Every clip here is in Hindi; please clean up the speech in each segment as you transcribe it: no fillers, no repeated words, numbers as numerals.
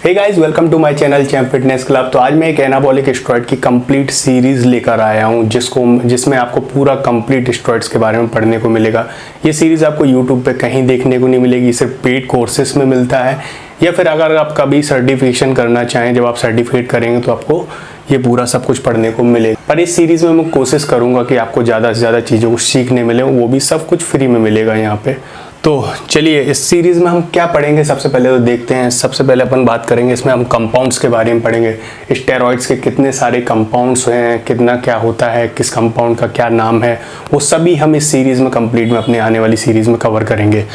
Hey guys, welcome to my channel champ fitness club. तो आज मैं एक एनाबॉलिक स्टेरॉइड की कंप्लीट सीरीज लेकर आया हूं जिसमें आपको पूरा कंप्लीट स्टेरॉइड्स के बारे में पढ़ने को मिलेगा। ये सीरीज आपको यूट्यूब पे कहीं देखने को नहीं मिलेगी, सिर्फ पेड कोर्सेज में मिलता है, या फिर अगर आप कभी सर्टिफिकेशन करना चाहें, जब आप सर्टिफिकेट करेंगे तो आपको ये पूरा सब कुछ पढ़ने को मिलेगा। पर इस सीरीज में मैं कोशिश करूंगा कि आपको ज़्यादा से ज़्यादा चीज़ों को सीखने मिले, वो भी सब कुछ फ्री में मिलेगा यहाँ पे। तो चलिए इस सीरीज़ में हम क्या पढ़ेंगे, सबसे पहले तो देखते हैं। सबसे पहले अपन बात करेंगे, इसमें हम कंपाउंड्स के बारे में पढ़ेंगे। स्टेरॉइड्स के कितने सारे कंपाउंड्स हैं, कितना क्या होता है, किस कंपाउंड का क्या नाम है, वो सभी हम इस सीरीज़ में कंप्लीट में अपने आने वाली सीरीज़ में कवर करेंगे।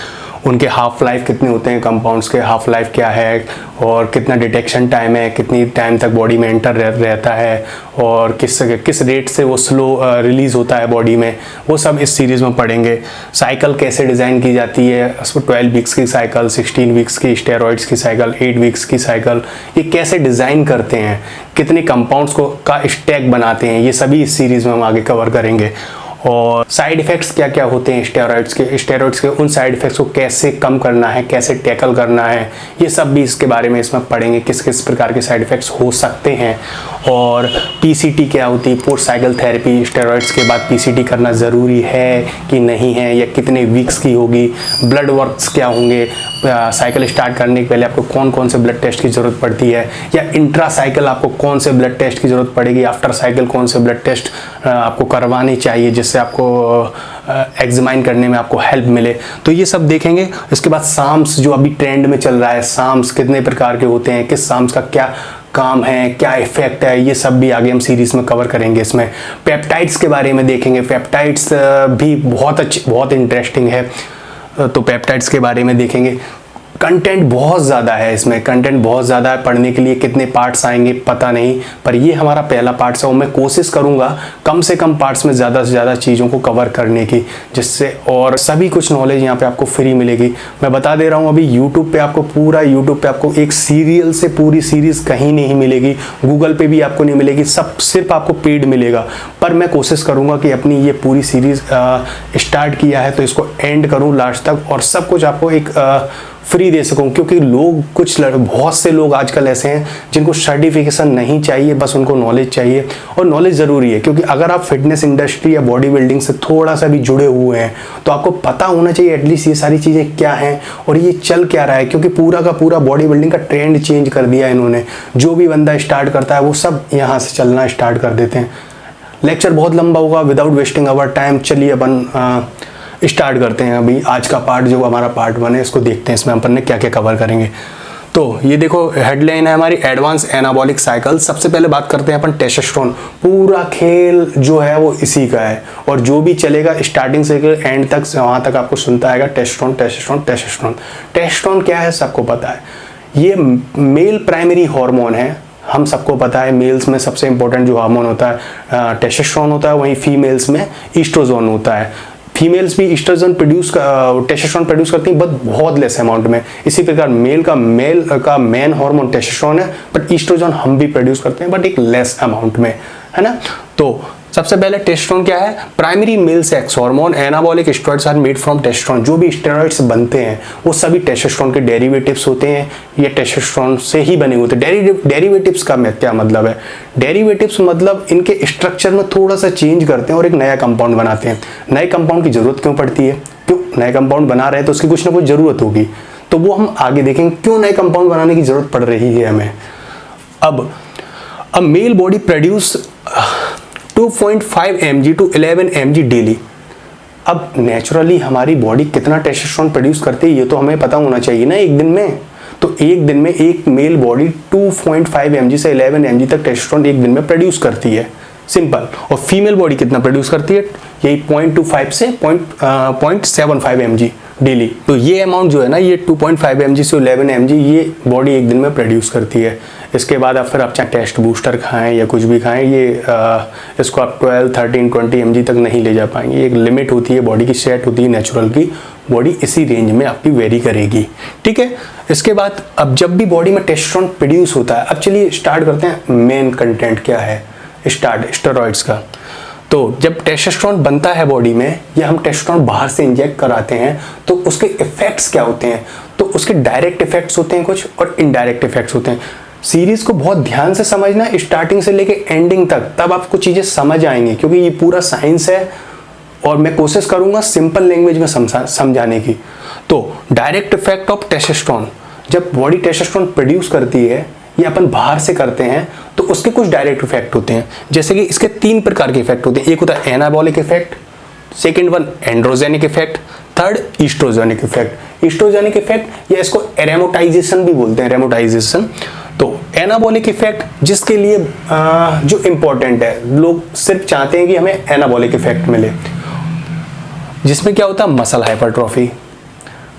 उनके हाफ लाइफ कितने होते हैं, कंपाउंड्स के हाफ लाइफ क्या है, और कितना डिटेक्शन टाइम है, कितनी टाइम तक बॉडी में एंटर रहता है, और किस रेट से वो स्लो रिलीज़ होता है बॉडी में, वो सब इस सीरीज़ में पढ़ेंगे। साइकिल कैसे डिज़ाइन की जाती है, 12 वीक्स की साइकिल, 16 वीक्स की स्टेरॉइड्स की साइकिल, 8 वीक्स की साइकिल, ये कैसे डिज़ाइन करते हैं, कितने कंपाउंड्स का स्टैक बनाते हैं, ये सभी इस सीरीज़ में हम आगे कवर करेंगे। और साइड इफ़ेक्ट्स क्या क्या होते हैं स्टेरॉइड्स के उन साइड इफ़ेक्ट्स को कैसे कम करना है, कैसे टैकल करना है, ये सब भी इसके बारे में इसमें पढ़ेंगे, किस किस प्रकार के साइड इफ़ेक्ट्स हो सकते हैं। और पीसीटी क्या होती है, पोस्ट साइकिल थेरेपी, स्टेरॉइड्स के बाद पीसीटी करना ज़रूरी है कि नहीं है, या कितने वीक्स की होगी, ब्लड वर्क्स क्या होंगे, साइकिल स्टार्ट करने के पहले आपको कौन कौन से ब्लड टेस्ट की ज़रूरत पड़ती है, या इंट्रा साइकिल आपको कौन से ब्लड टेस्ट की ज़रूरत पड़ेगी, आफ्टर साइकिल कौन से ब्लड टेस्ट आपको करवाने चाहिए जिससे आपको एग्जामाइन करने में आपको हेल्प मिले। तो ये सब देखेंगे। इसके बाद साम्स जो अभी ट्रेंड में चल रहा है, साम्स कितने प्रकार के होते हैं, किस साम्स का क्या काम है, क्या इफेक्ट है, ये सब भी आगे हम सीरीज में कवर करेंगे। इसमें पेप्टाइड्स के बारे में देखेंगे। पेप्टाइड्स भी बहुत इंटरेस्टिंग है, तो पेप्टाइड्स के बारे में देखेंगे। कंटेंट बहुत ज़्यादा है इसमें, कंटेंट बहुत ज़्यादा है, पढ़ने के लिए कितने पार्ट्स आएंगे पता नहीं, पर ये हमारा पहला पार्ट है और मैं कोशिश करूँगा कम से कम पार्ट्स में ज़्यादा से ज़्यादा चीज़ों को कवर करने की, जिससे और सभी कुछ नॉलेज यहाँ पे आपको फ्री मिलेगी। मैं बता दे रहा हूँ, अभी यूट्यूब पे आपको एक सीरियल से पूरी सीरीज़ कहीं नहीं मिलेगी, गूगल पे भी आपको नहीं मिलेगी, सब सिर्फ आपको पेड मिलेगा। पर मैं कोशिश करूँगा कि अपनी ये पूरी सीरीज़ स्टार्ट किया है तो इसको एंड करूँ लास्ट तक, और सब कुछ आपको एक फ्री दे सकूं, क्योंकि बहुत से लोग आजकल ऐसे हैं जिनको सर्टिफिकेशन नहीं चाहिए, बस उनको नॉलेज चाहिए। और नॉलेज ज़रूरी है, क्योंकि अगर आप फिटनेस इंडस्ट्री या बॉडी बिल्डिंग से थोड़ा सा भी जुड़े हुए हैं तो आपको पता होना चाहिए एटलीस्ट ये सारी चीज़ें क्या हैं और ये चल क्या रहा है, क्योंकि पूरा का पूरा बॉडी बिल्डिंग का ट्रेंड चेंज कर दिया इन्होंने। जो भी बंदा स्टार्ट करता है वो सब यहाँ से चलना स्टार्ट कर देते हैं। लेक्चर बहुत लंबा होगा, विदाउट वेस्टिंग आवर टाइम चलिए अपन स्टार्ट करते हैं। अभी आज का पार्ट जो हमारा पार्ट 1 है, इसको देखते हैं, इसमें अपन ने क्या क्या कवर करेंगे। तो ये देखो हेडलाइन है हमारी, एडवांस एनाबॉलिक साइकिल। सबसे पहले बात करते हैं अपन टेस्टोस्टेरोन। पूरा खेल जो है वो इसी का है, और जो भी चलेगा स्टार्टिंग से एंड तक, वहाँ तक आपको सुनता आएगा टेस्टोस्टेरोन टेस्टोस्टेरोन टेस्टोस्टेरोन। टेस्टोस्टेरोन क्या है सबको पता है, ये मेल प्राइमरी हार्मोन है। हम सबको पता है मेल्स में सबसे इंपॉर्टेंट जो हार्मोन होता है टेस्टोस्टेरोन होता है, वहीं फीमेल्स में ईस्ट्रोजन होता है। फीमेल्स भी टेस्टोस्टेरोन प्रोड्यूस करती हैं, बट बहुत लेस अमाउंट में। इसी प्रकार मेल का मेन हार्मोन टेस्टोस्टेरोन है, बट ईस्ट्रोजन हम भी प्रोड्यूस करते हैं, बट एक लेस अमाउंट में, है ना। तो सबसे पहले टेस्टोस्टेरोन क्या है, primary male sex hormone. Anabolic steroids are made from testosterone. जो भी स्टेरॉइड्स बनते हैं वो सभी टेस्टोस्टेरोन के डेरिवेटिव्स होते हैं, ये टेस्टोस्टेरोन से ही बने होते हैं। डेरिवेटिव्स का क्या मतलब है, डेरिवेटिव्स मतलब इनके स्ट्रक्चर में थोड़ा सा चेंज करते हैं और एक नया कंपाउंड बनाते हैं। नए कंपाउंड की जरूरत क्यों पड़ती है, क्यों नए कंपाउंड बना रहे हैं तो उसकी कुछ ना कुछ जरूरत होगी, तो वो हम आगे देखेंगे क्यों नए कंपाउंड बनाने की जरूरत पड़ रही है हमें। अब male body produce 2.5 mg to 11 mg daily. अब नेचुरली हमारी बॉडी कितना टेस्टोस्टेरोन प्रोड्यूस करती है ये तो हमें पता होना चाहिए ना एक दिन में। तो एक दिन में एक मेल बॉडी 2.5 mg से 11 mg तक टेस्टोस्टेरोन एक दिन में प्रोड्यूस करती है, सिंपल। और फीमेल बॉडी कितना प्रोड्यूस करती है, यही 0.25 से 0.75 mg डेली। तो ये अमाउंट जो है ना, ये 2.5 mg से 11 mg ये बॉडी एक दिन में प्रोड्यूस करती है। इसके बाद आप फिर आप चाहे टेस्ट बूस्टर खाएं या कुछ भी खाएं, ये इसको आप 12, 13, 20 mg तक नहीं ले जा पाएंगे। एक लिमिट होती है बॉडी की, सेट होती है नेचुरल की, बॉडी इसी रेंज में आपकी वेरी करेगी, ठीक है। इसके बाद अब जब भी बॉडी में टेस्टोस्टेरोन प्रोड्यूस होता है, अब चलिए स्टार्ट करते हैं मेन कंटेंट क्या है स्टेरॉइड्स का। तो जब टेस्टोस्टेरोन बनता है बॉडी में, या हम टेस्टोस्टेरोन बाहर से इंजेक्ट कराते हैं, तो उसके इफेक्ट्स क्या होते हैं। तो तो उसके डायरेक्ट इफेक्ट्स होते हैं कुछ और इनडायरेक्ट इफेक्ट्स होते हैं। सीरीज को बहुत ध्यान से समझना स्टार्टिंग से लेके एंडिंग तक, तब आपको चीजें समझ आएंगी, क्योंकि ये पूरा साइंस है और मैं कोशिश करूंगा सिंपल लैंग्वेज में समझाने की। तो डायरेक्ट इफेक्ट ऑफ टेस्टोस्टेरोन, जब बॉडी टेस्टोस्टेरोन प्रोड्यूस करती है, ये अपन बाहर से करते हैं, तो उसके कुछ डायरेक्ट इफेक्ट होते हैं। जैसे कि इसके 3 प्रकार के इफेक्ट होते हैं। एक होता है anabolic effect, second one androgenic effect, third oestrogenic effect. Oestrogenic effect या इसको एरेमोटाइजेशन भी बोलते हैं, एरेमोटाइजेशन। तो एनाबॉलिक इफेक्ट जिसके लिए जो इंपॉर्टेंट है, लोग सिर्फ चाहते हैं कि हमें एनाबॉलिक इफेक्ट मिले, जिसमें क्या होता है मसल हाइपरट्रॉफी।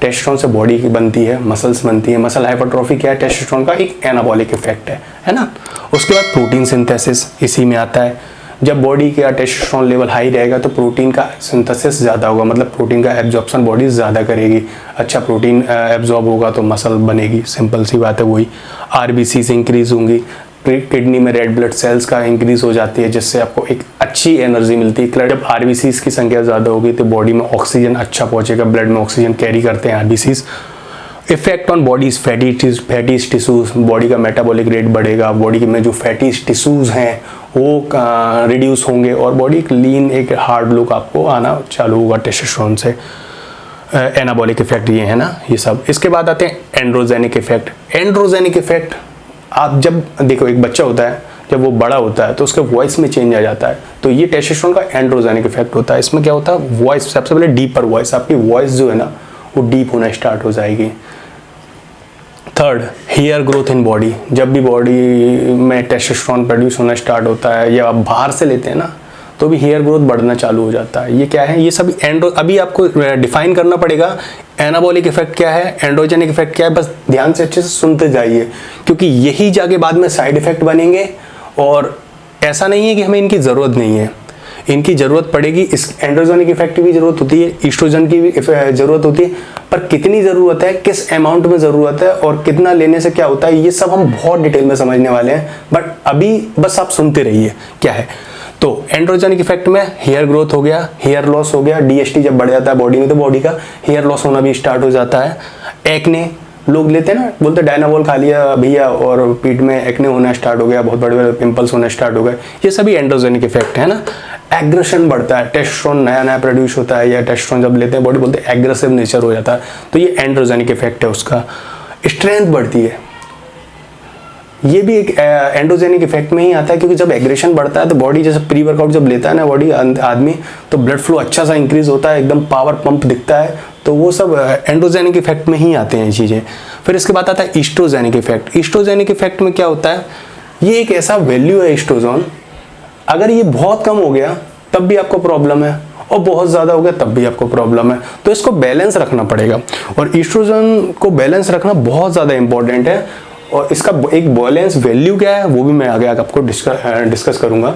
टेस्टोस्टेरोन से बॉडी की बनती है, मसल्स बनती है। मसल हाइपरट्रॉफी क्या है? टेस्टोस्टेरोन का एक एनाबॉलिक इफेक्ट है ना। उसके बाद प्रोटीन सिंथेसिस इसी में आता है। जब बॉडी का टेस्टोस्टेरोन लेवल हाई रहेगा तो प्रोटीन का सिंथेसिस ज़्यादा होगा, मतलब प्रोटीन का एब्जॉर्प्शन बॉडी ज़्यादा करेगी। अच्छा प्रोटीन एब्जॉर्ब होगा तो मसल बनेगी, सिंपल सी बात है वही। आरबीसी से इंक्रीज होंगी, किडनी में रेड ब्लड सेल्स का इंक्रीज हो जाती है, जिससे आपको एक अच्छी एनर्जी मिलती है। जब आरबीसीज की संख्या ज़्यादा होगी तो बॉडी में ऑक्सीजन अच्छा पहुंचेगा, ब्लड में ऑक्सीजन कैरी करते हैं RBCs. Effect on bodies fatty tissues, body का मेटाबॉलिक रेट बढ़ेगा, बॉडी में जो फैटी टिश्यूज हैं वो रिड्यूस होंगे और बॉडी एक लीन, एक हार्ड लुक आपको आना चालू होगा टेस्टोस्टेरोन से। एनाबॉलिक इफेक्ट ये है ना, ये सब। इसके बाद आते हैं एंड्रोजेनिक इफेक्ट। एंड्रोजेनिक इफेक्ट, आप जब देखो एक बच्चा होता है, जब वो बड़ा होता है तो उसके वॉइस में चेंज आ जाता है, तो ये टेस्टोस्टेरोन का एंड्रोजेनिक इफेक्ट होता है। इसमें क्या होता है? वॉइस, सबसे पहले डीपर वॉइस, आपकी वॉइस जो है ना वो डीप होना स्टार्ट हो जाएगी। Third, hair growth in body. जब भी बॉडी में टेस्टोस्टेरोन प्रोड्यूस होना स्टार्ट होता है या आप बाहर से लेते हैं ना, तो भी हेयर ग्रोथ बढ़ना चालू हो जाता है। ये क्या है? ये सब अभी आपको डिफाइन करना पड़ेगा। एनाबॉलिक इफेक्ट क्या है, एंड्रोजेनिक इफेक्ट क्या है, बस ध्यान से अच्छे से सुनते जाइए, क्योंकि यही जाके बाद में साइड इफेक्ट बनेंगे। और ऐसा नहीं है कि हमें इनकी ज़रूरत नहीं है, इनकी ज़रूरत पड़ेगी। इस एंड्रोजेनिक इफेक्ट की भी ज़रूरत होती है, ईस्ट्रोजन की भी ज़रूरत होती है, पर कितनी ज़रूरत है, किस अमाउंट में ज़रूरत है और कितना लेने से क्या होता है, ये सब हम बहुत डिटेल में समझने वाले हैं। बट अभी बस आप सुनते रहिए क्या है। तो एंड्रोजेनिक इफेक्ट में हेयर ग्रोथ हो गया, हेयर लॉस हो गया। डीएसटी जब बढ़ जाता है बॉडी में तो बॉडी का हेयर लॉस होना भी स्टार्ट हो जाता है। एक्ने, लोग लेते हैं ना, बोलते डायनाबॉल खा लिया भैया और पीठ में एक्ने होना स्टार्ट हो गया, बहुत बड़े बड़े पिंपल्स होना स्टार्ट हो गए, ये सभी एंड्रोजेनिक इफेक्ट है ना। एग्रेशन बढ़ता है, टेस्टोस्टेरोन नया नया प्रोड्यूस होता है, या टेस्टोस्टेरोन जब लेते हैं बॉडी बोलते हैं एग्रेसिव नेचर हो जाता है, तो ये एंड्रोजेनिक इफेक्ट है उसका। स्ट्रेंथ बढ़ती है, ये भी एक एंड्रोजेनिक इफेक्ट में ही आता है, क्योंकि जब एग्रेशन बढ़ता है तो बॉडी, जैसे प्री वर्कआउट जब लेता है ना बॉडी आदमी, तो ब्लड फ्लो अच्छा सा इंक्रीज होता है, एकदम पावर पंप दिखता है, तो वो सब एंड्रोजेनिक इफेक्ट में ही आते हैं ये चीज़ें। फिर इसके बाद आता है ईस्ट्रोजेनिक इफेक्ट। ईस्ट्रोजेनिक इफेक्ट में क्या होता है? ये एक ऐसा वैल्यू है ईस्ट्रोजन, अगर ये बहुत कम हो गया तब भी आपको प्रॉब्लम है, और बहुत ज़्यादा हो गया तब भी आपको प्रॉब्लम है, तो इसको बैलेंस रखना पड़ेगा। और ईस्ट्रोजन को बैलेंस रखना बहुत ज़्यादा इंपॉर्टेंट है, और इसका एक बैलेंस वैल्यू क्या है वो भी मैं आगे आपको डिस्कस करूंगा।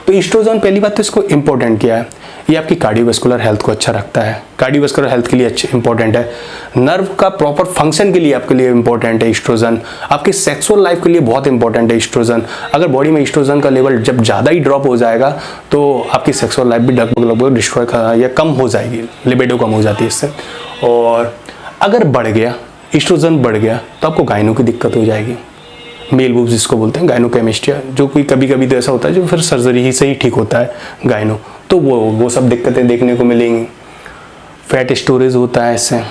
तो ईस्ट्रोजन, पहली बात तो इसको इंपॉर्टेंट क्या है, ये आपकी कार्डियोवैस्कुलर हेल्थ को अच्छा रखता है, कार्डियोवैस्कुलर हेल्थ के लिए अच्छे इंपॉर्टेंट है। नर्व का प्रॉपर फंक्शन के लिए आपके लिए इंपॉर्टेंट है ईस्ट्रोजन। आपकी सेक्सुअल लाइफ के लिए बहुत इंपॉर्टेंट है ईस्ट्रोजन। अगर बॉडी में ईस्ट्रोजन का लेवल जब ज़्यादा ही ड्रॉप हो जाएगा तो आपकी सेक्सुअल लाइफ भी लगभग डिस्ट्रॉय या कम हो जाएगी, लिबिडो कम हो जाती है इससे। और अगर बढ़ गया, ईस्ट्रोजन बढ़ गया, तो आपको गायनो की दिक्कत हो जाएगी, मेल बूब्स जिसको बोलते हैं, गायनोकेमिस्ट्रिया, जो कोई कभी कभी तो ऐसा होता है जो फिर सर्जरी ही से ही ठीक होता है गायनो, तो वो सब दिक्कतें देखने को मिलेंगी। फैट स्टोरेज होता है, इससे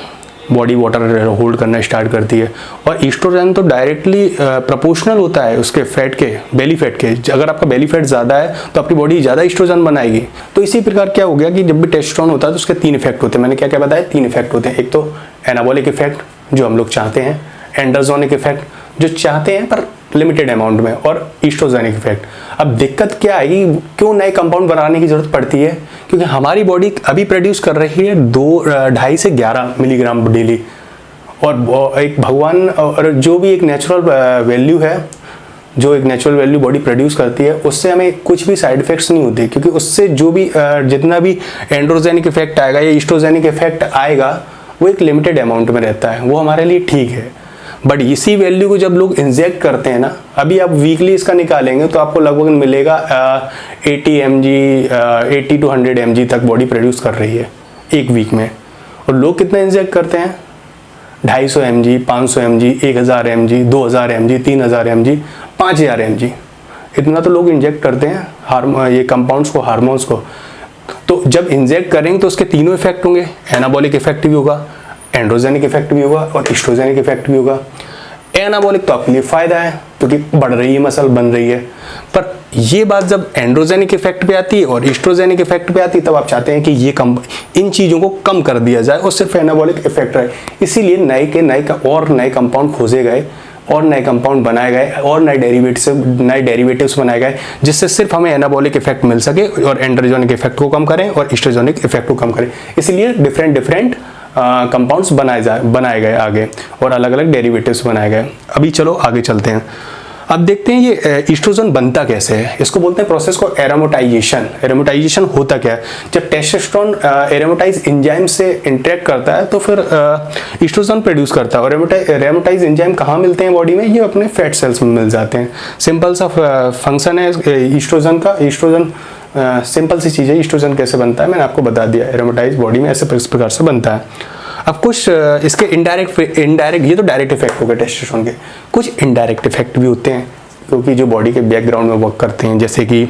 बॉडी वाटर होल्ड करना स्टार्ट करती है। और ईस्ट्रोजन तो डायरेक्टली प्रोपोर्शनल होता है उसके फैट के, बेली फैट के। अगर आपका बेली फैट ज़्यादा है तो आपकी बॉडी ज़्यादा ईस्ट्रोजन बनाएगी। तो इसी प्रकार क्या हो गया कि जब भी टेस्टोस्टेरोन होता है तो उसके 3 इफेक्ट होते हैं। मैंने क्या क्या बताया, 3 इफेक्ट होते हैं। एक तो एनाबॉलिक इफेक्ट जो हम लोग चाहते हैं, एंड्रोजेनिक इफेक्ट जो चाहते हैं पर लिमिटेड अमाउंट में, और ईस्ट्रोजेनिक इफेक्ट। अब दिक्कत क्या आएगी, क्यों नए कंपाउंड बनाने की जरूरत पड़ती है, क्योंकि हमारी बॉडी अभी प्रोड्यूस कर रही है 2.5 से 11 मिलीग्राम डेली, और एक भगवान और जो भी एक नेचुरल वैल्यू है, जो एक नेचुरल वैल्यू बॉडी प्रोड्यूस करती है, उससे हमें कुछ भी साइड इफेक्ट्स नहीं होते, क्योंकि उससे जो भी जितना भी एंड्रोजेनिक इफेक्ट आएगा या ईस्ट्रोजेनिक इफेक्ट आएगा वो एक लिमिटेड अमाउंट में रहता है, वो हमारे लिए ठीक है। बट इसी वैल्यू को जब लोग इंजेक्ट करते हैं ना, अभी आप वीकली इसका निकालेंगे तो आपको लगभग मिलेगा 80 to 100 mg तक बॉडी प्रोड्यूस कर रही है एक वीक में। और लोग कितना इंजेक्ट करते हैं, 250 mg, 500 mg, 1000 mg, 2000 mg, 3000 mg, 5000 mg, इतना तो लोग इंजेक्ट करते हैं ये कंपाउंड्स को, हार्मोन्स को। तो जब इंजेक्ट करेंगे तो उसके तीनों इफेक्ट होंगे, एनाबॉलिक इफेक्ट भी होगा, एंड्रोजेनिक इफेक्ट भी होगा और एस्ट्रोजेनिक इफेक्ट भी होगा। एनाबॉलिक तो आपके लिए फायदा है क्योंकि बढ़ रही है मसल, बन रही है, पर ये बात जब एंड्रोजेनिक इफेक्ट पे आती है और एस्ट्रोजेनिक इफेक्ट पे आती है तब आप चाहते हैं कि ये इन चीज़ों को कम कर दिया जाए और सिर्फ एनाबॉलिक इफेक्ट रहे। इसीलिए नए कंपाउंड खोजे गए और नए कंपाउंड बनाए गए और नए डेरिवेटिव्स बनाए गए जिससे सिर्फ हमें एनाबॉलिक इफेक्ट मिल सके और एंड्रोजेनिक इफेक्ट को कम करें और एस्ट्रोजेनिक इफेक्ट को कम करें। इसलिए डिफरेंट कंपाउंड्स बनाए गए आगे और अलग अलग डेरिवेटिव्स बनाए गए। अभी चलो आगे चलते हैं। अब देखते हैं ये एस्ट्रोजन बनता कैसे है। इसको बोलते हैं प्रोसेस को एरोमेटाइजेशन। एरोमेटाइजेशन होता क्या है? जब टेस्टोस्टेरोन एरोमेटाइज एंजाइम से इंटरेक्ट करता है तो फिर एस्ट्रोजन प्रोड्यूस करता है। और एरोमेटाइज एंजाइम कहाँ मिलते हैं बॉडी में? ये अपने फैट सेल्स में मिल जाते हैं। सिंपल सा फंक्शन है एस्ट्रोजन का। एस्ट्रोजन सिंपल सी चीज़ है। एस्ट्रोजन कैसे बनता है मैंने आपको बता दिया। एरोमेटाइज बॉडी में ऐसे इस प्रकार से बनता है। अब कुछ इसके इनडायरेक्ट, ये तो डायरेक्ट इफेक्ट हो गए टेस्टोस्टेरोन के। कुछ इनडायरेक्ट इफेक्ट भी होते हैं क्योंकि जो बॉडी के बैकग्राउंड में वर्क करते हैं, जैसे कि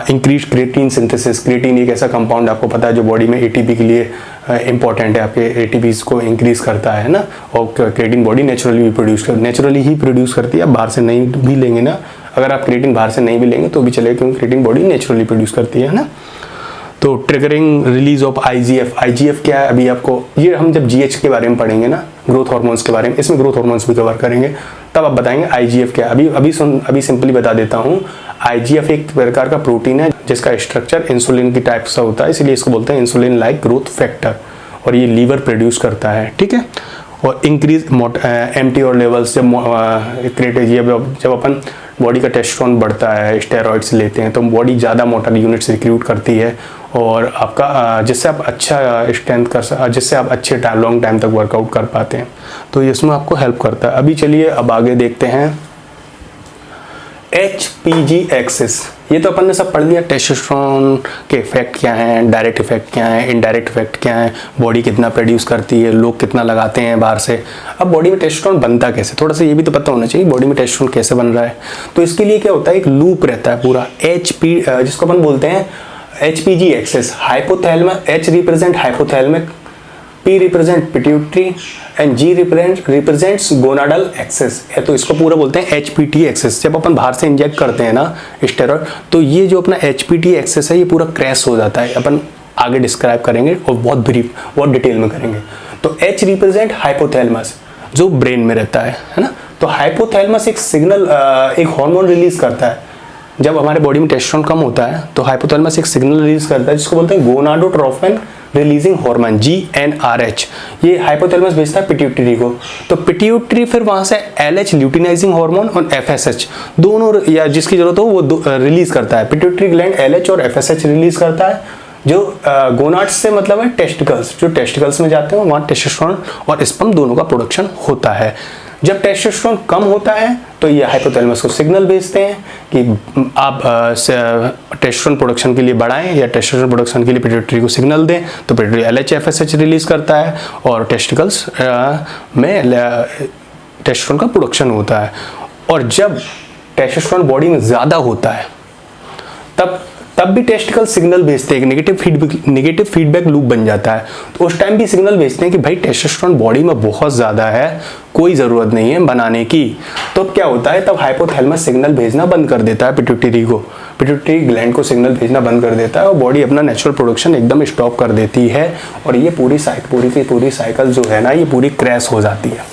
इंक्रीज क्रिएटिन सिंथेसिस। क्रिएटिन एक ऐसा कंपाउंड आपको पता है जो बॉडी में एटीपी के लिए इंपॉर्टेंट है, आपके एटीपीज को इंक्रीज करता है ना। और क्रिएटिन बॉडी नेचुरली ही प्रोड्यूस करती है। आप बाहर से नहीं भी लेंगे ना, अगर आप क्रिएटिन बाहर से नहीं भी लेंगे तो भी चलेगा क्योंकि क्रिएटिन बॉडी नेचुरली प्रोड्यूस करती है ना। तो ट्रिगरिंग रिलीज ऑफ आईजीएफ क्या है? अभी आपको ये हम जब जीएच के बारे में पढ़ेंगे ना, ग्रोथ हार्मोन्स के बारे में, इसमें ग्रोथ हार्मोन्स भी कवर करेंगे, तब आप बताएंगे आईजीएफ क्या है। अभी सिंपली बता देता हूँ। आईजीएफ एक प्रकार का प्रोटीन है जिसका स्ट्रक्चर इंसुलिन की टाइप से होता है, इसलिए इसको बोलते हैं इंसुलिन लाइक ग्रोथ फैक्टर, और ये लीवर प्रोड्यूस करता है, ठीक है। और इंक्रीज एमटीओ लेवल्स, जब अपन बॉडी का टेस्टोस्टेरोन बढ़ता है, स्टेरॉइड्स लेते हैं तो बॉडी ज़्यादा मोटर यूनिट्स रिक्रूट करती है और आपका जिससे आप अच्छा स्ट्रेंथ जिससे आप अच्छे लॉन्ग टाइम तक वर्कआउट कर पाते हैं, तो इसमें आपको हेल्प करता है। अभी चलिए अब आगे देखते हैं HPG एक्सिस। ये तो अपन ने सब पढ़ लिया, टेस्टोस्टेरोन के इफेक्ट क्या हैं, डायरेक्ट इफेक्ट क्या है, इनडायरेक्ट इफेक्ट क्या है, बॉडी कितना प्रोड्यूस करती है, लोग कितना लगाते हैं बाहर से। अब बॉडी में टेस्टोस्टेरोन बनता कैसे, थोड़ा सा ये भी तो पता होना चाहिए बॉडी में टेस्टोस्टेरोन कैसे बन रहा है। तो इसके लिए क्या होता है, एक लूप रहता है पूरा जिसको अपन बोलते हैं HPG axis. Hypothalamus, H represent hypothalamic, P represent pituitary and G represents gonadal axis है। तो इसको पूरा बोलते हैं HPT एक्सिस। जब अपन बाहर से इंजेक्ट करते हैं ना स्टेरॉइड, तो ये जो अपना HPT एक्सिस है ये पूरा क्रैश हो जाता है। अपन आगे डिस्क्राइब करेंगे और बहुत डिटेल में करेंगे। तो H रिप्रेजेंट हाइपोथैलेमस जो ब्रेन में रहता है ना। तो हाइपोथैलेमस एक सिग्नल, एक हार्मोन रिलीज करता है। जब हमारे बॉडी में टेस्टोस्टेरोन कम होता है तो हाइपोथैलेमस एक सिग्नल रिलीज करता है जिसको बोलते हैं गोनाडोट्रोपिन रिलीजिंग हार्मोन, GnRH। ये हाइपोथैलेमस भेजता है पिट्यूटरी को। तो पिट्यूटरी फिर वहां से LH ल्यूटिनाइजिंग हार्मोन और FSH दोनों, या जिसकी जरूरत हो वो रिलीज करता है। पिट्यूटरी ग्लैंड LH और FSH रिलीज करता है। जो गोनाड्स से मतलब है टेस्टिकल्स, जो टेस्टिकल्स में जाते हैं वहाँ टेस्टोस्टेरोन और स्पर्म दोनों का प्रोडक्शन होता है। जब टेस्टोस्टेरोन कम होता है तो ये हाइपोथैलेमस को सिग्नल भेजते हैं कि आप टेस्टोस्टेरोन प्रोडक्शन के लिए बढ़ाएं या टेस्टोस्टेरोन प्रोडक्शन के लिए पिट्यूटरी को सिग्नल दें। तो पिट्यूटरी LH FSH रिलीज करता है और टेस्टिकल्स में टेस्टोस्टेरोन का प्रोडक्शन होता है। और जब टेस्टोस्टेरोन बॉडी में ज़्यादा होता है तब भी टेस्टिकल सिग्नल भेजते हैं, नेगेटिव फीडबैक लूप बन जाता है। तो उस टाइम भी सिग्नल भेजते हैं कि भाई टेस्टोस्टेरोन बॉडी में बहुत ज़्यादा है, कोई ज़रूरत नहीं है बनाने की। तो क्या होता है, तब हाइपोथैलेमस सिग्नल भेजना बंद कर देता है पिट्यूटरी को, पिट्यूटरी ग्लैंड को सिग्नल भेजना बंद कर देता है और बॉडी अपना नेचुरल प्रोडक्शन एकदम स्टॉप कर देती है। और ये पूरी साइकिल जो है ना, ये पूरी क्रैश हो जाती है।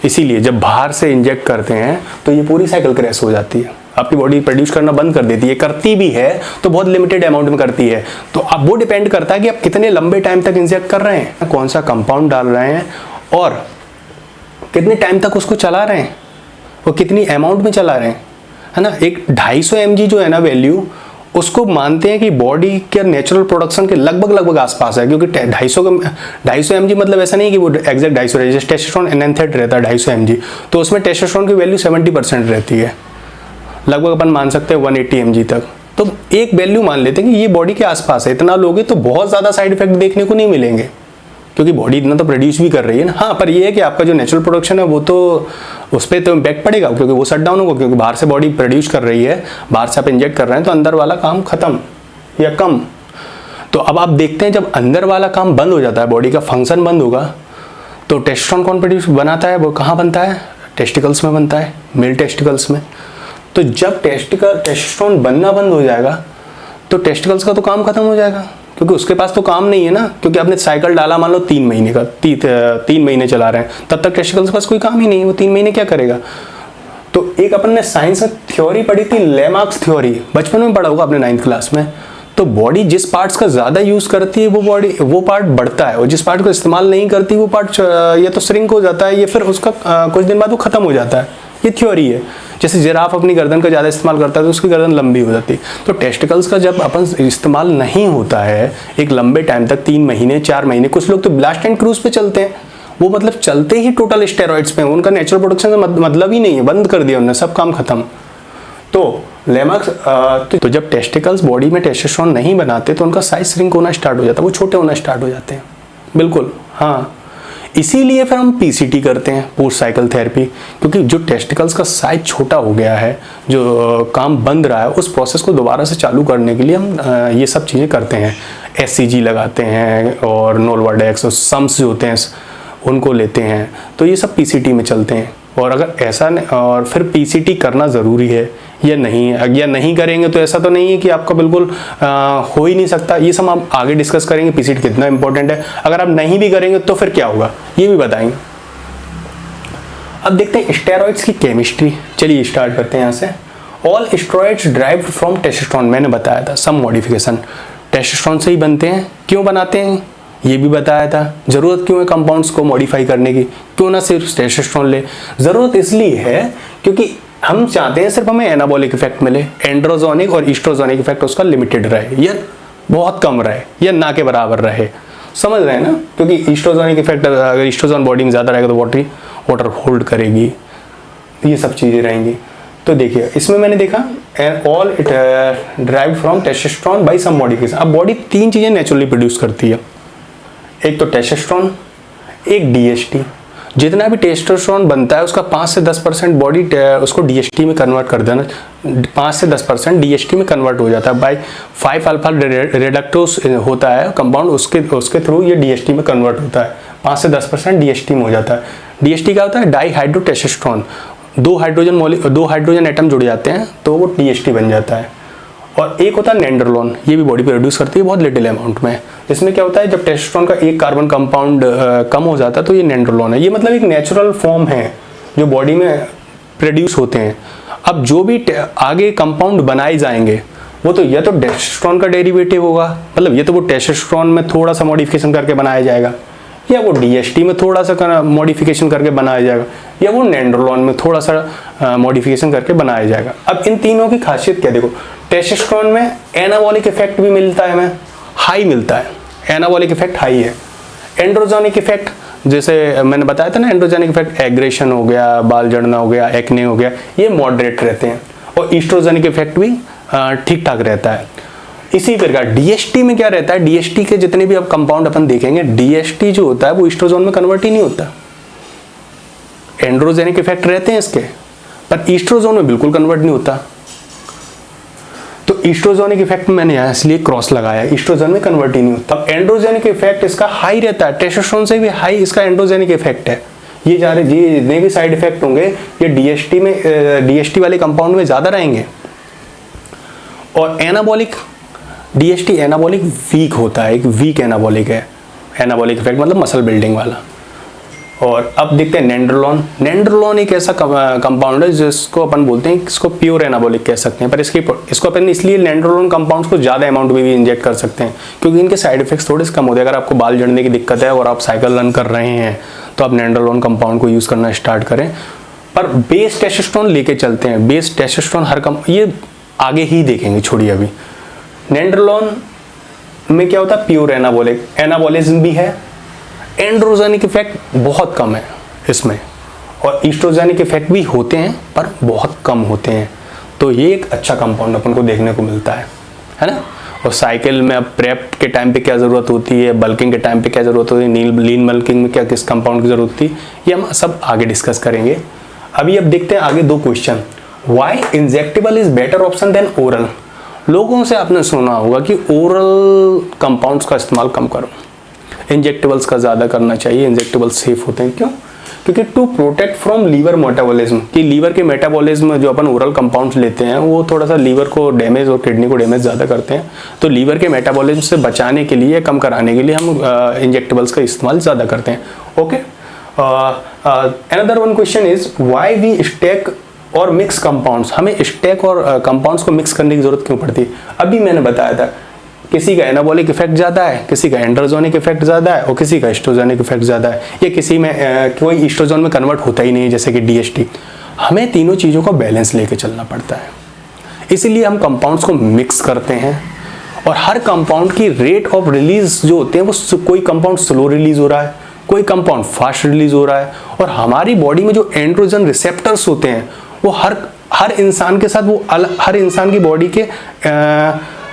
इसीलिए जब बाहर से इंजेक्ट करते हैं तो ये पूरी साइकिल क्रैश हो जाती है, आपकी बॉडी प्रोड्यूस करना बंद कर देती है। करती भी है तो बहुत लिमिटेड अमाउंट में करती है। तो अब वो डिपेंड करता है कि आप कितने लंबे टाइम तक इंजेक्ट कर रहे हैं, कौन सा कंपाउंड डाल रहे हैं और कितने टाइम तक उसको चला रहे हैं और कितनी अमाउंट में चला रहे हैं, है ना। एक 250 mg जो है ना वैल्यू, उसको मानते हैं कि बॉडी के नेचुरल प्रोडक्शन के लगभग आसपास है। क्योंकि 250 mg मतलब ऐसा नहीं कि वो एग्जैक्ट 250 है। जैसे टेस्टोस्टेरोन एनान्थेट रहता है 250 mg, तो उसमें टेस्टोस्टेरोन की वैल्यू 70% रहती है। लगभग अपन मान सकते हैं 180 mg तक। तो एक वैल्यू मान लेते हैं कि ये बॉडी के आसपास है, इतना लोगे तो बहुत ज़्यादा साइड इफेक्ट देखने को नहीं मिलेंगे, क्योंकि बॉडी इतना तो प्रोड्यूस भी कर रही है ना। हाँ, पर ये है कि आपका जो नेचुरल प्रोडक्शन है वो तो उस पर तो इम्पैक्ट पड़ेगा, क्योंकि वो शट डाउन होगा, क्योंकि बाहर से बॉडी प्रोड्यूस कर रही है, बाहर से आप इंजेक्ट कर रहे हैं, तो अंदर वाला काम खत्म या कम। तो अब आप देखते हैं जब अंदर वाला काम बंद हो जाता है, बॉडी का फंक्शन बंद होगा, तो टेस्टोस्टेरोन कौन प्रोड्यूस बनाता है, वो कहाँ बनता है, टेस्टिकल्स में बनता है, मेल टेस्टिकल्स में। तो जब टेस्टोस्टेरोन बनना बंद हो जाएगा तो टेस्टिकल्स का तो काम खत्म हो जाएगा, क्योंकि उसके पास तो काम नहीं है ना, क्योंकि आपने साइकिल डाला मान लो 3 महीने का, 3 महीने चला रहे हैं, तब तक टेस्टिकल्स के पास कोई काम ही नहीं है, वो 3 महीने क्या करेगा। तो एक अपन ने साइंस में थ्योरी पढ़ी थी, लेमार्क्स थ्योरी, बचपन में पढ़ा होगा आपने 9th क्लास में। तो बॉडी जिस पार्ट्स का ज़्यादा यूज़ करती है वो पार्ट बढ़ता है, और जिस पार्ट को इस्तेमाल नहीं करती वो पार्ट या तो श्रिंक हो जाता है या फिर उसका कुछ दिन बाद वो ख़त्म हो जाता है। ये थ्योरी है। जैसे जिराफ अपनी गर्दन का ज़्यादा इस्तेमाल करता है तो उसकी गर्दन लंबी हो जाती है। तो टेस्टिकल्स का जब अपन इस्तेमाल नहीं होता है एक लंबे टाइम तक, 3 महीने 4 महीने, कुछ लोग तो ब्लास्ट एंड क्रूज पे चलते हैं, वो मतलब चलते ही टोटल स्टेरॉइड्स पे, उनका नेचुरल प्रोडक्शन से मतलब ही नहीं है, बंद कर दिया उन्होंने, सब काम खत्म। तो लेमार्क्स तो जब टेस्टिकल्स बॉडी में टेस्टोस्टेरोन नहीं बनाते तो उनका साइज श्रिंक होना स्टार्ट हो जाता है, वो छोटे होना स्टार्ट हो जाते हैं। बिल्कुल, हाँ, इसीलिए फिर हम पीसीटी करते हैं, पोस्ट साइकिल थेरेपी, क्योंकि जो टेस्टिकल्स का साइज छोटा हो गया है, जो काम बंद रहा है, उस प्रोसेस को दोबारा से चालू करने के लिए हम ये सब चीज़ें करते हैं। एससीजी लगाते हैं और नोल्वाडेक्स और सम्स जो होते हैं उनको लेते हैं, तो ये सब पीसीटी में चलते हैं। और अगर ऐसा और फिर पीसीटी करना ज़रूरी है या नहीं करेंगे तो ऐसा तो नहीं है कि आपका बिल्कुल हो ही नहीं सकता। ये सब हम आगे डिस्कस करेंगे, पीसीटी कितना इंपॉर्टेंट है। अगर आप नहीं भी करेंगे तो फिर क्या होगा ये भी बताएंगे। अब देखते हैं स्टेरॉइड्स की केमिस्ट्री। चलिए स्टार्ट करते हैं यहाँ से। All steroids derived from testosterone, मैंने बताया था सम मॉडिफिकेशन टेस्टोस्टेरोन से ही बनते हैं। क्यों बनाते हैं ये भी बताया था। ज़रूरत क्यों है कंपाउंड्स को मॉडिफाई करने की, क्यों ना सिर्फ टेस्टोस्टेरोन ले। ज़रूरत इसलिए है क्योंकि हम चाहते हैं सिर्फ हमें एनाबॉलिक इफेक्ट मिले, एंड्रोजोनिक और ईस्ट्रोजोनिक इफेक्ट उसका लिमिटेड रहे या बहुत कम रहे या ना के बराबर रहे। समझ रहे हैं ना, क्योंकि ईस्ट्रोजोनिक इफेक्ट अगर ईस्ट्रोजोन बॉडी में ज़्यादा रहेगा तो वाटर होल्ड करेगी, ये सब चीज़ें रहेंगी। तो देखिए इसमें मैंने देखा all it drive from testosterone by some modification. अब बॉडी 3 चीज़ें नेचुरली प्रोड्यूस करती है, एक तो टेस्टोस्टेरोन, एक डीएसटी। जितना भी टेस्टोस्टेरोन बनता है उसका 5 से 10% बॉडी उसको डीएसटी में कन्वर्ट कर देना, 5 से 10% डीएसटी में कन्वर्ट हो जाता है। बाय 5 अल्फा रेडक्टोज होता है कंपाउंड, उसके थ्रू ये डीएसटी में कन्वर्ट होता है। 5 से 10% डीएसटी में हो जाता है। डीएसटी क्या होता है, डाईहाइड्रोटेस्टोस्टेरोन। 2 हाइड्रोजन एटम जुड़ जाते हैं तो वो डीएसटी बन जाता है। और एक होता है नेंड्रोलोन, ये भी बॉडी प्रोड्यूस करती है बहुत लिटिल अमाउंट में। इसमें क्या होता है, जब टेस्टोस्टेरोन का एक कार्बन कंपाउंड कम हो जाता है तो ये नेंड्रोलोन है। ये मतलब एक नेचुरल फॉर्म है जो बॉडी में प्रोड्यूस होते हैं। अब जो भी आगे कंपाउंड बनाए जाएंगे वो तो या तो टेस्टोस्टेरोन का डेरिवेटिव होगा, मतलब ये तो वो टेस्टोस्टेरोन में थोड़ा सा मॉडिफिकेशन करके बनाया जाएगा, या वो डीएसटी में थोड़ा सा मॉडिफिकेशन करके बनाया जाएगा, या वो नेंड्रोलोन में थोड़ा सा मॉडिफिकेशन करके बनाया जाएगा। अब इन तीनों की खासियत क्या, देखो टेस्टोस्टेरोन में एनाबॉलिक इफेक्ट भी मिलता है, हमें हाई मिलता है, एनाबॉलिक इफेक्ट हाई है। एंड्रोजोनिक इफेक्ट जैसे मैंने बताया था ना, एंड्रोजोनिक इफेक्ट एग्रेशन हो गया, बाल जड़ना हो गया, एक्ने हो गया, ये मॉडरेट रहते हैं। और ईस्ट्रोजेनिक इफेक्ट भी ठीक ठाक रहता है। इसी प्रकार डीएसटी में क्या रहता है, डीएसटी के जितने भी अब कंपाउंड अपन देखेंगे, डीएसटी जो होता है वो ईस्ट्रोजोन में कन्वर्ट ही नहीं होता। एंड्रोजेनिक इफेक्ट रहते हैं इसके, पर ईस्ट्रोजोन में बिल्कुल कन्वर्ट नहीं होता। तो ईस्ट्रोजेनिक इफेक्ट में मैंने यहाँ इसलिए क्रॉस लगाया, ईस्ट्रोजन में कन्वर्ट ही नहीं होता। अब एंड्रोजेनिक इफेक्ट इसका हाई रहता है, टेस्टोस्टेरोन से भी हाई इसका एंड्रोजेनिक इफेक्ट है। ये जितने भी साइड इफेक्ट होंगे ये डीएसटी वाले कंपाउंड में ज्यादा रहेंगे। और एनाबॉलिक, डीएसटी एनाबॉलिक वीक होता है, एक वीक एनाबॉलिक है। एनाबॉलिक इफेक्ट मतलब मसल बिल्डिंग वाला। और अब देखते हैं नेंड्रोलोन। नेंड्रोलोन एक ऐसा कंपाउंड है जिसको अपन बोलते हैं, इसको प्योर एनाबॉलिक कह सकते हैं, पर इसको अपन इसलिए नेंड्रोलोन कंपाउंड्स को ज़्यादा अमाउंट में भी इंजेक्ट कर सकते हैं क्योंकि इनके साइड इफेक्ट्स थोड़े से कम होते हैं। अगर आपको बाल जड़ने की दिक्कत है और आप साइकिल रन कर रहे हैं तो आप नेंड्रोलोन कंपाउंड को यूज़ करना स्टार्ट करें। पर बेस टेस्टोस्टेरोन लेके चलते हैं, बेस टेस्टोस्टेरोन ये आगे ही देखेंगे, छोड़िए अभी। नेंड्रोलोन में क्या होता है, प्योर एनाबॉलिक, एनाबॉलिज्म भी है। एंड्रोजेनिक इफेक्ट बहुत कम है इसमें, और ईस्ट्रोजेनिक इफेक्ट भी होते हैं पर बहुत कम होते हैं। तो ये एक अच्छा कंपाउंड अपन को देखने को मिलता है ना। और साइकिल में अब प्रेप के टाइम पे क्या ज़रूरत होती है, बल्किंग के टाइम पे क्या ज़रूरत होती है, लीन बल्किंग में क्या किस कंपाउंड की ज़रूरत होती है, ये हम सब आगे डिस्कस करेंगे। अभी अब देखते हैं आगे 2 question. Why injectable is better option than oral. लोगों से आपने सुना होगा कि ओरल कंपाउंड्स का इस्तेमाल कम करो, इंजेक्टेबल्स का ज़्यादा करना चाहिए, इंजेक्टेबल सेफ होते हैं। क्यों? क्योंकि to protect from liver metabolism, कि लीवर के मेटाबॉलिज्म जो अपन ओरल कंपाउंड्स लेते हैं वो थोड़ा सा लीवर को डैमेज और किडनी को डैमेज ज़्यादा करते हैं। तो लीवर के मेटाबॉलिज्म से बचाने के लिए, कम कराने के लिए हम इंजेक्टेबल्स का इस्तेमाल ज़्यादा करते हैं। Okay, another one question is why we stack or mix compounds. हमें स्टैक और कंपाउंड्स को मिक्स करने की जरूरत क्यों पड़ती है? अभी मैंने बताया था, किसी का एनाबॉलिक इफेक्ट ज़्यादा है, किसी का एंड्रोजोनिक इफेक्ट ज़्यादा है और किसी का एस्ट्रोजोनिक इफेक्ट ज़्यादा है, या किसी में कोई एस्ट्रोजन में कन्वर्ट होता ही नहीं, जैसे कि DHT। हमें तीनों चीज़ों का बैलेंस लेके चलना पड़ता है, इसीलिए हम कंपाउंड्स को मिक्स करते हैं। और हर कंपाउंड की रेट ऑफ रिलीज जो होते हैं वो, कोई कंपाउंड स्लो रिलीज हो रहा है, कोई कंपाउंड फास्ट रिलीज हो रहा है। और हमारी बॉडी में जो एंड्रोजन रिसेप्टर्स होते हैं वो हर इंसान के साथ वो हर इंसान की बॉडी के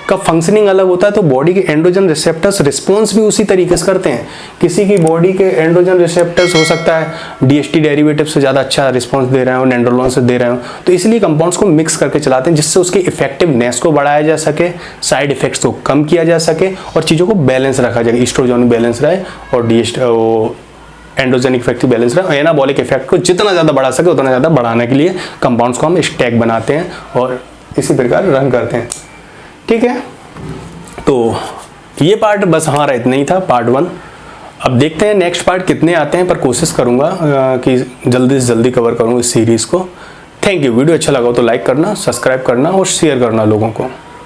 का फंक्शनिंग अलग होता है। तो बॉडी के एंड्रोजन रिसेप्टर्स रिस्पॉन्स भी उसी तरीके से करते हैं। किसी की बॉडी के एंड्रोजन रिसेप्टर्स हो सकता है DHT डेरिवेटिव से ज़्यादा अच्छा रिस्पॉन्स दे रहे हो, नेंड्रोलॉन से दे रहे हो। तो इसलिए कंपाउंड्स को मिक्स करके चलाते हैं, जिससे उसकी इफेक्टिवनेस को बढ़ाया जा सके, साइड इफेक्ट्स को कम किया जा सके और चीज़ों को बैलेंस रखा जाए, एस्ट्रोजन बैलेंस रहे और एंड्रोजेनिक इफेक्ट बैलेंस रहे। एनाबॉलिक इफेक्ट को जितना ज़्यादा बढ़ा सके उतना ज़्यादा बढ़ाने के लिए कंपाउंड्स को हम स्टैक बनाते हैं और इसी प्रकार रन करते हैं। ठीक है, तो ये पार्ट बस हमारा इतना ही था, पार्ट 1। अब देखते हैं नेक्स्ट पार्ट कितने आते हैं, पर कोशिश करूंगा कि जल्दी से जल्दी कवर करूँ इस सीरीज़ को। Thank you. वीडियो अच्छा लगा हो तो लाइक करना, सब्सक्राइब करना और शेयर करना लोगों को।